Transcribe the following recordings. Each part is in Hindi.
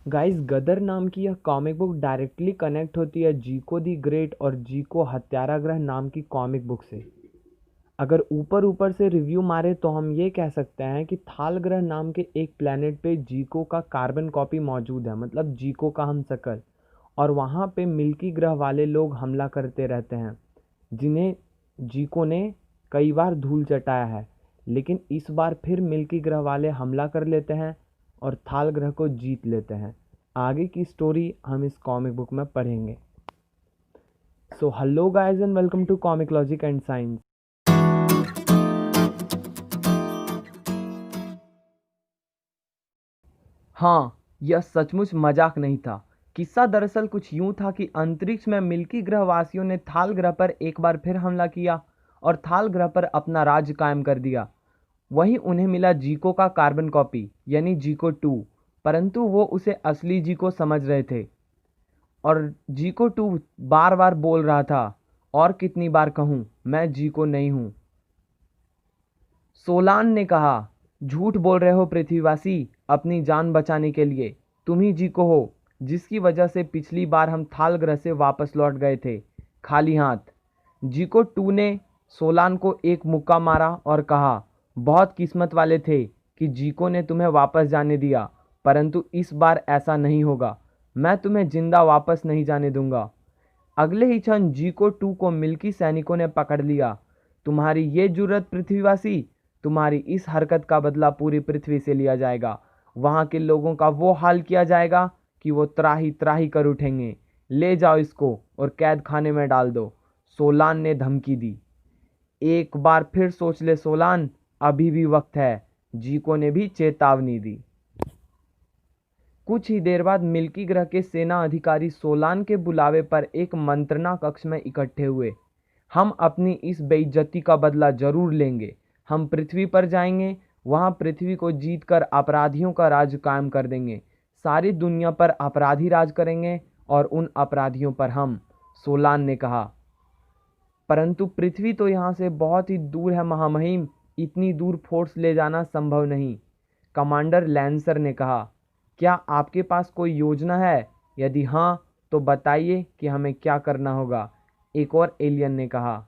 गाइस, गदर नाम की यह कॉमिक बुक डायरेक्टली कनेक्ट होती है जीको दी ग्रेट और जीको हत्याराग्रह नाम की कॉमिक बुक से। अगर ऊपर ऊपर से रिव्यू मारे तो हम ये कह सकते हैं कि थाल ग्रह नाम के एक प्लेनेट पे जीको का कार्बन कॉपी मौजूद है, मतलब जीको का हम शकल। और वहाँ पे मिल्की ग्रह वाले लोग हमला करते रहते हैं, जिन्हें जीको ने कई बार धूल चटाया है। लेकिन इस बार फिर मिल्की ग्रह वाले हमला कर लेते हैं और थाल ग्रह को जीत लेते हैं। आगे की स्टोरी हम इस कॉमिक बुक में पढ़ेंगे। So hello guys and welcome to comic logic and science. हाँ, यह सचमुच मजाक नहीं था। किस्सा दरअसल कुछ यूं था कि अंतरिक्ष में मिल्की ग्रह वासियों ने थाल ग्रह पर एक बार फिर हमला किया और थाल ग्रह पर अपना राज्य कायम कर दिया। वहीं उन्हें मिला जीको का कार्बन कॉपी यानी जीको 2, परंतु वो उसे असली जीको समझ रहे थे। और जीको 2 बार बार बोल रहा था, और कितनी बार कहूँ, मैं जीको नहीं हूँ। सोलान ने कहा, झूठ बोल रहे हो पृथ्वीवासी। अपनी जान बचाने के लिए तुम ही जीको हो, जिसकी वजह से पिछली बार हम थाल ग्रह से वापस लौट गए थे खाली हाथ। जीको 2 ने सोलान को एक मुक्का मारा और कहा, बहुत किस्मत वाले थे कि जीको ने तुम्हें वापस जाने दिया, परंतु इस बार ऐसा नहीं होगा। मैं तुम्हें जिंदा वापस नहीं जाने दूंगा। अगले ही क्षण जीको 2 को मिल्की सैनिकों ने पकड़ लिया। तुम्हारी ये जुर्रत पृथ्वीवासी, तुम्हारी इस हरकत का बदला पूरी पृथ्वी से लिया जाएगा। वहां के लोगों का वो हाल किया जाएगा कि वो त्राही त्राही कर उठेंगे। ले जाओ इसको और कैद खाने में डाल दो, सोलान ने धमकी दी। एक बार फिर सोच ले सोलान, अभी भी वक्त है, जीको ने भी चेतावनी दी। कुछ ही देर बाद मिल्की ग्रह के सेना अधिकारी सोलान के बुलावे पर एक मंत्रणा कक्ष में इकट्ठे हुए। हम अपनी इस बेइज्जती का बदला जरूर लेंगे। हम पृथ्वी पर जाएंगे, वहां पृथ्वी को जीतकर अपराधियों का राज कायम कर देंगे। सारी दुनिया पर अपराधी राज करेंगे और उन अपराधियों पर हम, सोलान ने कहा। परंतु पृथ्वी तो यहाँ से बहुत ही दूर है महामहिम, इतनी दूर फोर्स ले जाना संभव नहीं, कमांडर लैंसर ने कहा। क्या आपके पास कोई योजना है? यदि हाँ तो बताइए कि हमें क्या करना होगा, एक और एलियन ने कहा।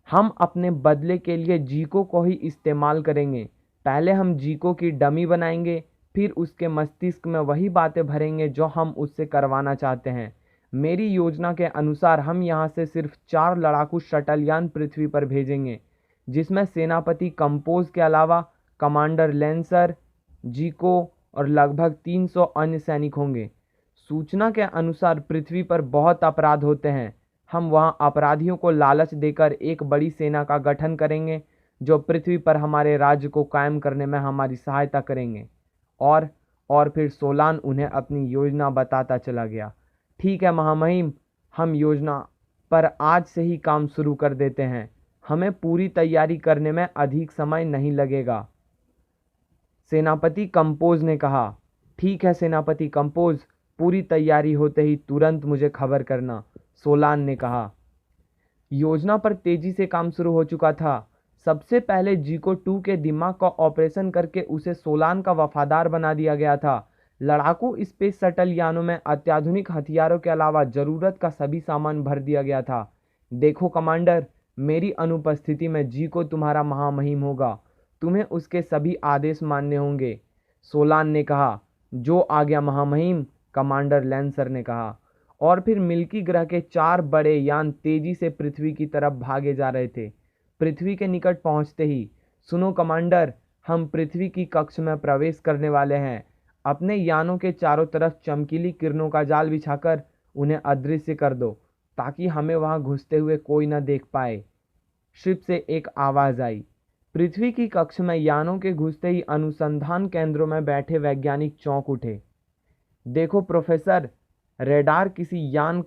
हम अपने बदले के लिए जीको को ही इस्तेमाल करेंगे। पहले हम जीको की डमी बनाएंगे, फिर उसके मस्तिष्क में वही बातें भरेंगे जो हम उससे करवाना चाहते हैं। मेरी योजना के अनुसार हम यहाँ से सिर्फ 4 लड़ाकू शटलयान पृथ्वी पर भेजेंगे, जिसमें सेनापति कंपोज के अलावा कमांडर लेंसर, जीको और लगभग 300 अन्य सैनिक होंगे। सूचना के अनुसार पृथ्वी पर बहुत अपराध होते हैं। हम वहां अपराधियों को लालच देकर एक बड़ी सेना का गठन करेंगे, जो पृथ्वी पर हमारे राज्य को कायम करने में हमारी सहायता करेंगे। और और फिर सोलान उन्हें अपनी योजना बताता चला गया। ठीक है महामहिम, हम योजना पर आज से ही काम शुरू कर देते हैं। हमें पूरी तैयारी करने में अधिक समय नहीं लगेगा, सेनापति कंपोज ने कहा। ठीक है सेनापति कंपोज, पूरी तैयारी होते ही तुरंत मुझे खबर करना, सोलान ने कहा। योजना पर तेजी से काम शुरू हो चुका था। सबसे पहले जीको 2 के दिमाग का ऑपरेशन करके उसे सोलान का वफादार बना दिया गया था। लड़ाकू स्पेस शटल यानों में अत्याधुनिक हथियारों के अलावा जरूरत का सभी सामान भर दिया गया था। देखो कमांडर, मेरी अनुपस्थिति में जीको तुम्हारा महामहिम होगा। तुम्हें उसके सभी आदेश मानने होंगे, सोलान ने कहा। जो आ गया महामहिम, कमांडर लैंसर ने कहा। और फिर मिल्की ग्रह के 4 बड़े यान तेजी से पृथ्वी की तरफ भागे जा रहे थे। पृथ्वी के निकट पहुंचते ही, सुनो कमांडर, हम पृथ्वी की कक्ष में प्रवेश करने वाले हैं। अपने यानों के चारों तरफ चमकीली किरणों का जाल बिछाकर उन्हें अदृश्य कर दो, ताकि हमें वहां घुसते हुए कोई न देख पाए। शिप से एक आवाज आई। पृथ्वी की कक्ष में यानों के घुसते ही अनुसंधान केंद्रों में बैठे वैज्ञानिक चौंक उठे। देखो प्रोफेसर, रेडार किसी यान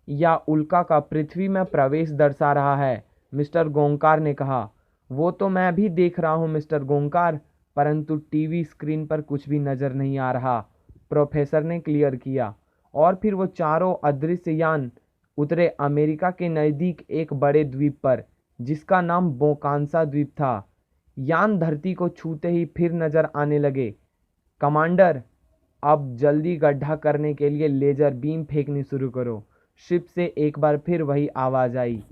या उल्का का पृथ्वी में प्रवेश दर्शा रहा है, मिस्टर गोंकार ने कहा। वो तो मैं भी देख रहा हूँ मिस्टर गोंकार, परंतु टीवी स्क्रीन पर कुछ भी नजर नहीं आ रहा, प्रोफेसर ने क्लियर किया। और फिर वो चारों अदृश्य यान उतरे अमेरिका के नज़दीक एक बड़े द्वीप पर, जिसका नाम बोकांसा द्वीप था। यान धरती को छूते ही फिर नजर आने लगे। कमांडर, अब जल्दी गड्ढा करने के लिए लेजर बीम फेंकनी शुरू करो। शिप से एक बार फिर वही आवाज आई।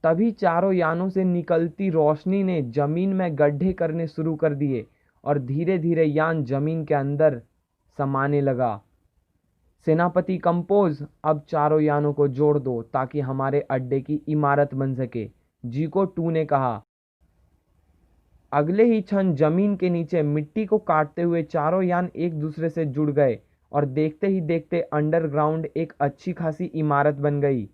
तभी चारों यानों से निकलती रोशनी ने जमीन में गड्ढे करने शुरू कर दिए और धीरे धीरे यान जमीन के अंदर समाने लगा। सेनापति कंपोज, अब चारों यानों को जोड़ दो ताकि हमारे अड्डे की इमारत बन सके, जीको 2 ने कहा। अगले ही क्षण जमीन के नीचे मिट्टी को काटते हुए चारों यान एक दूसरे से जुड़ गए और देखते ही देखते अंडरग्राउंड एक अच्छी खासी इमारत बन गई।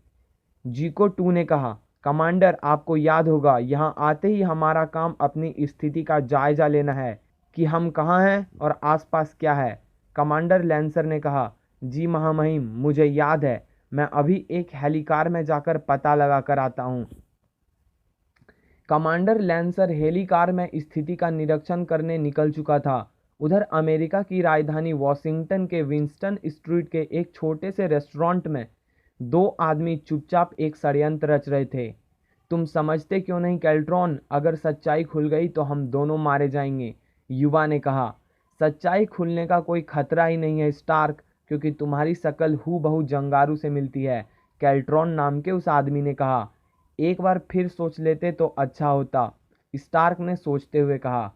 जीको 2 ने कहा, कमांडर, आपको याद होगा यहाँ आते ही हमारा काम अपनी स्थिति का जायजा लेना है कि हम कहाँ हैं और आसपास क्या है। कमांडर लैंसर ने कहा, जी महामहिम, मुझे याद है, मैं अभी एक हेलीकार में जाकर पता लगा कर आता हूँ। कमांडर लैंसर हेलीकार में स्थिति का निरीक्षण करने निकल चुका था। उधर अमेरिका की राजधानी वॉशिंगटन के विंस्टन स्ट्रीट के एक छोटे से रेस्टोरेंट में दो आदमी चुपचाप एक षड्यंत्र रच रहे थे। तुम समझते क्यों नहीं कैल्ट्रॉन, अगर सच्चाई खुल गई तो हम दोनों मारे जाएंगे, युवा ने कहा। सच्चाई खुलने का कोई खतरा ही नहीं है स्टार्क, क्योंकि तुम्हारी शक्ल हूबहू जंगारू से मिलती है, कैल्ट्रॉन नाम के उस आदमी ने कहा। एक बार फिर सोच लेते तो अच्छा होता, स्टार्क ने सोचते हुए कहा।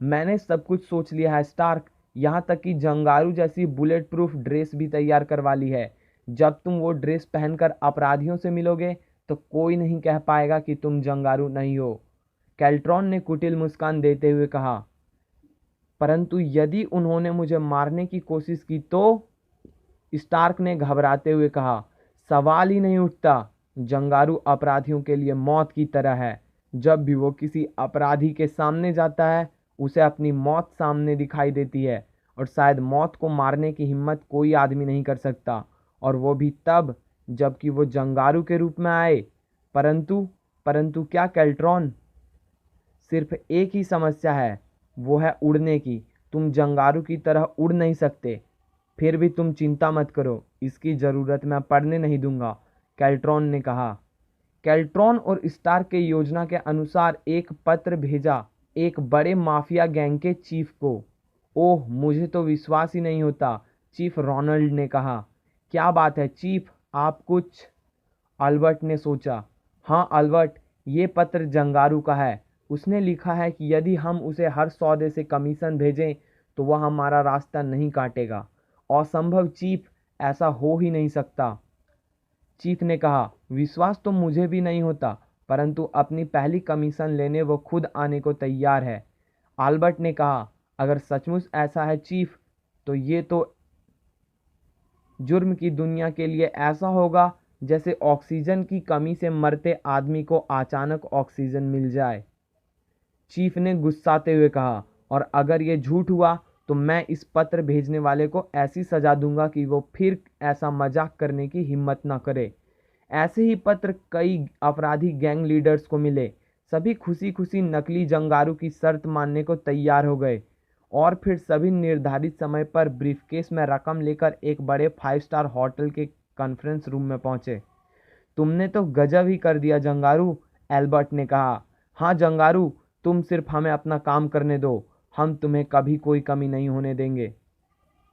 मैंने सब कुछ सोच लिया है स्टार्क, यहाँ तक कि जंगारू जैसी बुलेट प्रूफ ड्रेस भी तैयार करवा ली है। जब तुम वो ड्रेस पहनकर अपराधियों से मिलोगे तो कोई नहीं कह पाएगा कि तुम जंगारू नहीं हो, कैल्ट्रॉन ने कुटिल मुस्कान देते हुए कहा। परंतु यदि उन्होंने मुझे मारने की कोशिश की तो, स्टार्क ने घबराते हुए कहा। सवाल ही नहीं उठता, जंगारू अपराधियों के लिए मौत की तरह है। जब भी वो किसी अपराधी के सामने जाता है उसे अपनी मौत सामने दिखाई देती है, और शायद मौत को मारने की हिम्मत कोई आदमी नहीं कर सकता, और वो भी तब जबकि वो जंगारू के रूप में आए। परंतु क्या कैल्ट्रॉन? सिर्फ एक ही समस्या है, वो है उड़ने की। तुम जंगारू की तरह उड़ नहीं सकते। फिर भी तुम चिंता मत करो, इसकी ज़रूरत मैं पड़ने नहीं दूंगा, कैल्ट्रॉन ने कहा। कैल्ट्रॉन और स्टार्क के योजना के अनुसार एक पत्र भेजा एक बड़े माफिया गैंग के चीफ को। ओह, मुझे तो विश्वास ही नहीं होता, चीफ रोनाल्ड ने कहा। क्या बात है चीफ, आप कुछ? अल्बर्ट ने सोचा। हाँ अल्बर्ट, ये पत्र जंगारू का है। उसने लिखा है कि यदि हम उसे हर सौदे से कमीशन भेजें तो वह हमारा रास्ता नहीं काटेगा। असंभव चीफ, ऐसा हो ही नहीं सकता, चीफ ने कहा। विश्वास तो मुझे भी नहीं होता, परंतु अपनी पहली कमीशन लेने वो खुद आने को तैयार है, अल्बर्ट ने कहा। अगर सचमुच ऐसा है चीफ, तो ये तो जुर्म की दुनिया के लिए ऐसा होगा जैसे ऑक्सीजन की कमी से मरते आदमी को अचानक ऑक्सीजन मिल जाए, चीफ ने गुस्साते हुए कहा। और अगर ये झूठ हुआ तो मैं इस पत्र भेजने वाले को ऐसी सजा दूंगा कि वो फिर ऐसा मजाक करने की हिम्मत ना करे। ऐसे ही पत्र कई अपराधी गैंग लीडर्स को मिले। सभी खुशी खुशी नकली जंगारू की शर्त मानने को तैयार हो गए और फिर सभी निर्धारित समय पर ब्रीफकेस में रकम लेकर एक बड़े 5 स्टार होटल के कॉन्फ्रेंस रूम में पहुंचे। तुमने तो गजब ही कर दिया जंगारू, एल्बर्ट ने कहा। हाँ जंगारू, तुम सिर्फ हमें अपना काम करने दो, हम तुम्हें कभी कोई कमी नहीं होने देंगे,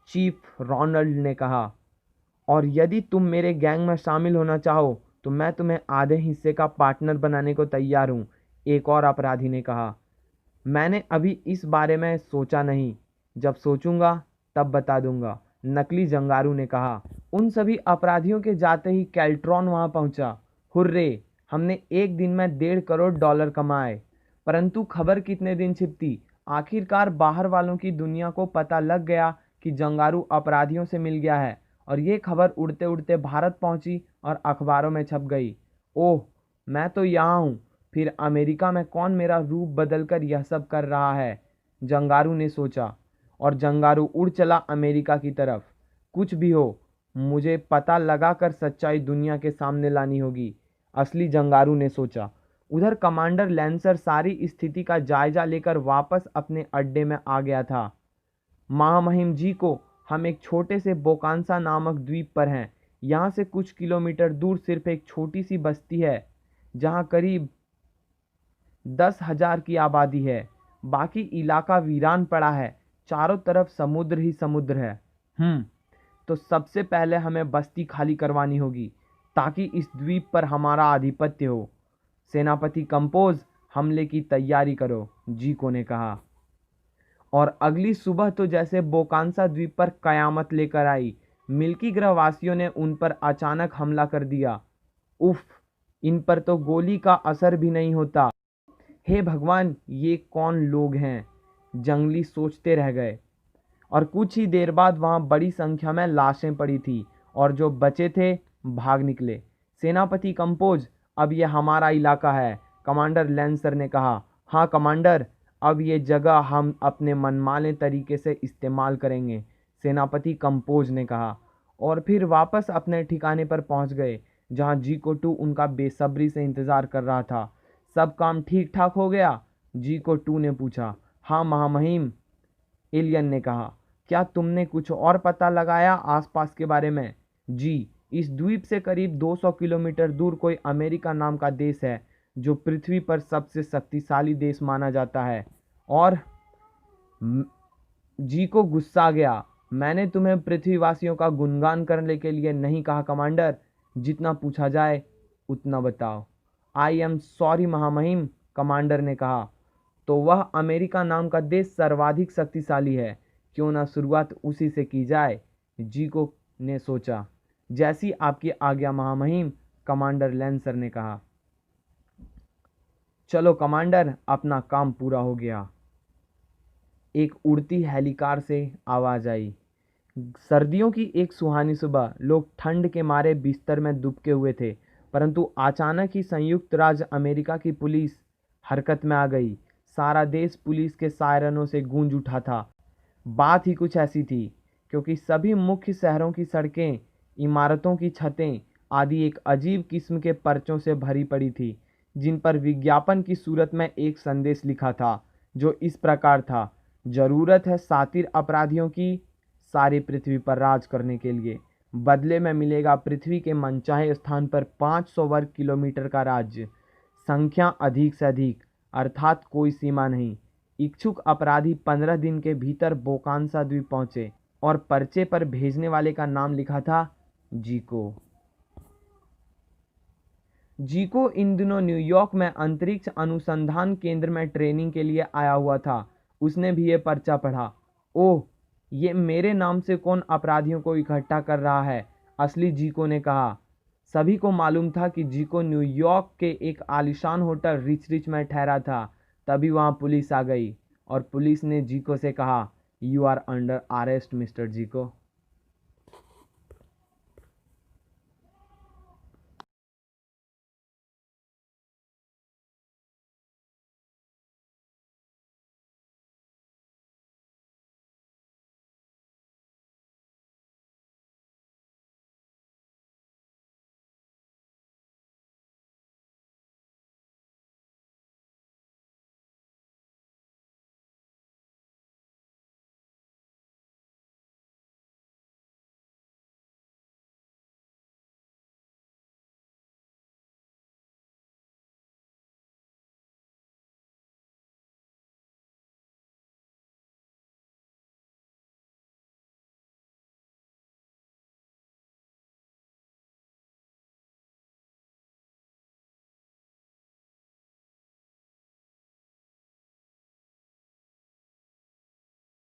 चीफ रोनाल्ड ने कहा। और यदि तुम मेरे गैंग में शामिल होना चाहो तो मैं तुम्हें आधे हिस्से का पार्टनर बनाने को तैयार हूँ, एक और अपराधी ने कहा। मैंने अभी इस बारे में सोचा नहीं, जब सोचूंगा तब बता दूंगा, नकली जंगारू ने कहा। उन सभी अपराधियों के जाते ही कैल्ट्रॉन वहां पहुंचा। हुर्रे, हमने एक दिन में $1.5 करोड़ कमाए। परंतु खबर कितने दिन छिपती। आखिरकार बाहर वालों की दुनिया को पता लग गया कि जंगारू अपराधियों से मिल गया है, और ये खबर उड़ते उड़ते भारत पहुंची और अखबारों में छप गई। ओह, मैं तो यहाँ हूँ, फिर अमेरिका में कौन मेरा रूप बदलकर यह सब कर रहा है, जंगारू ने सोचा। और जंगारू उड़ चला अमेरिका की तरफ। कुछ भी हो, मुझे पता लगाकर सच्चाई दुनिया के सामने लानी होगी, असली जंगारू ने सोचा। उधर कमांडर लैंसर सारी स्थिति का जायजा लेकर वापस अपने अड्डे में आ गया था। महामहिम जी को, हम एक छोटे से बोकांसा नामक द्वीप पर हैं। यहाँ से कुछ किलोमीटर दूर सिर्फ एक छोटी सी बस्ती है जहाँ करीब 10,000 की आबादी है। बाकी इलाका वीरान पड़ा है, चारों तरफ समुद्र ही समुद्र है। तो सबसे पहले हमें बस्ती खाली करवानी होगी ताकि इस द्वीप पर हमारा आधिपत्य हो। सेनापति कंपोज, हमले की तैयारी करो, जीको ने कहा। और अगली सुबह तो जैसे बोकांसा द्वीप पर कयामत लेकर आई। मिल्की ग्रह वासियों ने उन पर अचानक हमला कर दिया। उफ, इन पर तो गोली का असर भी नहीं होता। हे भगवान, ये कौन लोग हैं? जंगली सोचते रह गए। और कुछ ही देर बाद वहां बड़ी संख्या में लाशें पड़ी थी और जो बचे थे भाग निकले। सेनापति कंपोज, अब यह हमारा इलाका है, कमांडर लैंसर ने कहा। हाँ कमांडर, अब ये जगह हम अपने मनमाने तरीके से इस्तेमाल करेंगे, सेनापति कंपोज ने कहा। और फिर वापस अपने ठिकाने पर पहुंच गए जहां जीको 2 उनका बेसब्री से इंतजार कर रहा था। सब काम ठीक ठाक हो गया? जीको 2 ने पूछा। हाँ महामहिम, एलियन ने कहा। क्या तुमने कुछ और पता लगाया आसपास के बारे में? जी, इस द्वीप से करीब 200 किलोमीटर दूर कोई अमेरिका नाम का देश है जो पृथ्वी पर सबसे शक्तिशाली देश माना जाता है। और जी को गुस्सा आ गया। मैंने तुम्हें पृथ्वीवासियों का गुणगान करने के लिए नहीं कहा कमांडर, जितना पूछा जाए उतना बताओ। आई एम सॉरी महामहिम, कमांडर ने कहा। तो वह अमेरिका नाम का देश सर्वाधिक शक्तिशाली है, क्यों ना शुरुआत उसी से की जाए, जीको ने सोचा। जैसी आपकी आज्ञा महामहिम, कमांडर लैंसर ने कहा। चलो कमांडर, अपना काम पूरा हो गया। एक उड़ती हेलीकार से आवाज आई। सर्दियों की एक सुहानी सुबह, लोग ठंड के मारे बिस्तर में दुबके हुए थे, परंतु अचानक ही संयुक्त राज्य अमेरिका की पुलिस हरकत में आ गई। सारा देश पुलिस के सायरनों से गूंज उठा था। बात ही कुछ ऐसी थी, क्योंकि सभी मुख्य शहरों की सड़कें, इमारतों की छतें आदि एक अजीब किस्म के पर्चों से भरी पड़ी थी, जिन पर विज्ञापन की सूरत में एक संदेश लिखा था, जो इस प्रकार था। जरूरत है सातिर अपराधियों की, सारी पृथ्वी पर राज करने के लिए। बदले में मिलेगा पृथ्वी के मनचाहे स्थान पर 500 वर्ग किलोमीटर का राज्य, संख्या अधिक से अधिक, अर्थात कोई सीमा नहीं। इच्छुक अपराधी 15 दिन के भीतर बोकांसा द्वीप पहुंचे। और पर्चे पर भेजने वाले का नाम लिखा था जीको। जीको इन दिनों न्यूयॉर्क में अंतरिक्ष अनुसंधान केंद्र में ट्रेनिंग के लिए आया हुआ था। उसने भी ये पर्चा पढ़ा। ओह, ये मेरे नाम से कौन अपराधियों को इकट्ठा कर रहा है, असली जीको ने कहा। सभी को मालूम था कि जीको न्यूयॉर्क के एक आलीशान होटल रिच में ठहरा था। तभी वहां पुलिस आ गई और पुलिस ने जीको से कहा, you are under arrest mister जीको।